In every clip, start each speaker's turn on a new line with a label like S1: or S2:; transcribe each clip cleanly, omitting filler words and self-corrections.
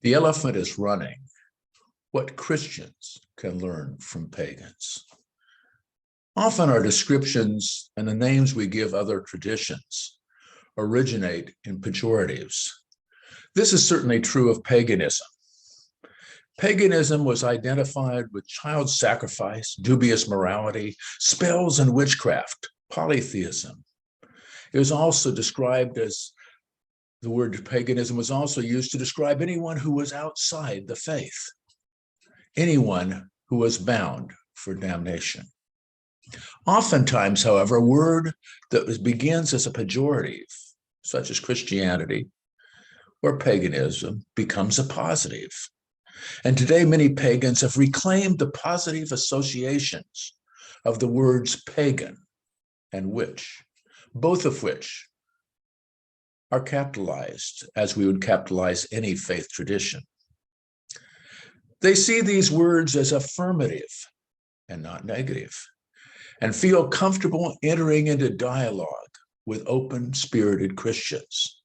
S1: The elephant is running. What Christians can learn from pagans. Often our descriptions and the names we give other traditions originate in pejoratives. This is certainly true of paganism. Paganism was identified with child sacrifice, dubious morality, spells and witchcraft, polytheism. It was also described as the word paganism was also used to describe anyone who was outside the faith, anyone who was bound for damnation. Oftentimes, however, a word that begins as a pejorative, such as Christianity or paganism, becomes a positive. And today, many pagans have reclaimed the positive associations of the words pagan and witch, both of which are capitalized as we would capitalize any faith tradition. They see these words as affirmative and not negative, and feel comfortable entering into dialogue with open-spirited Christians.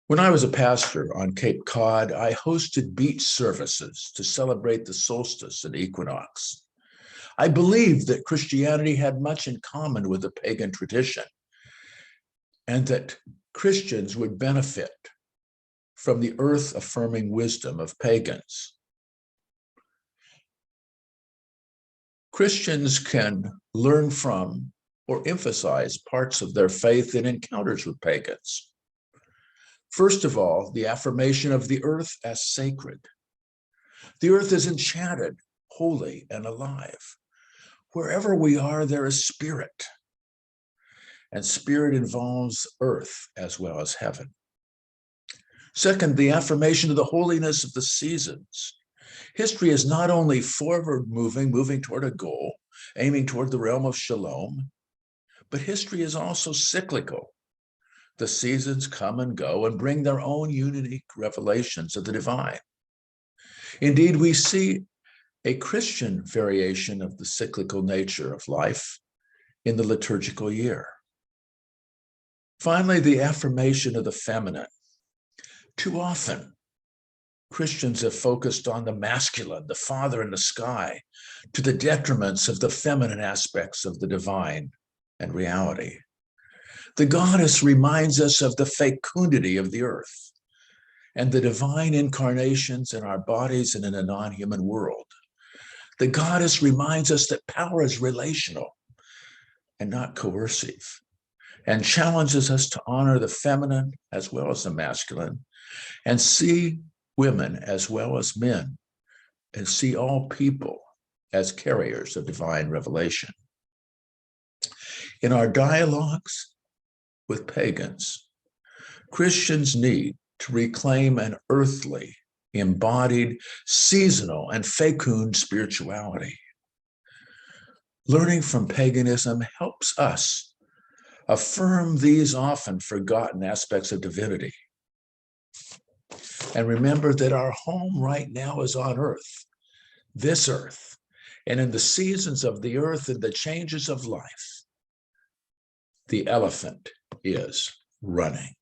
S1: When I was a pastor on Cape Cod, I hosted beach services to celebrate the solstice and equinox. I believed that Christianity had much in common with the pagan tradition, and that Christians would benefit from the earth-affirming wisdom of pagans. Christians can learn from or emphasize parts of their faith in encounters with pagans. First of all, the affirmation of the earth as sacred. The earth is enchanted, holy, and alive. Wherever we are, there is spirit. And spirit involves earth as well as heaven. Second, the affirmation of the holiness of the seasons. History is not only forward-moving, moving toward a goal, aiming toward the realm of shalom, but history is also cyclical. The seasons come and go and bring their own unique revelations of the divine. Indeed, we see a Christian variation of the cyclical nature of life in the liturgical year. Finally, the affirmation of the feminine. Too often, Christians have focused on the masculine, the Father in the sky, to the detriments of the feminine aspects of the divine and reality. The goddess reminds us of the fecundity of the earth and the divine incarnations in our bodies and in a non-human world. The goddess reminds us that power is relational and not coercive, and challenges us to honor the feminine as well as the masculine, and see women as well as men, and see all people as carriers of divine revelation. In our dialogues with pagans, Christians need to reclaim an earthly, embodied, seasonal, and fecund spirituality. Learning from paganism helps us affirm these often forgotten aspects of divinity. And remember that our home right now is on earth, this earth, and in the seasons of the earth and the changes of life, the elephant is running.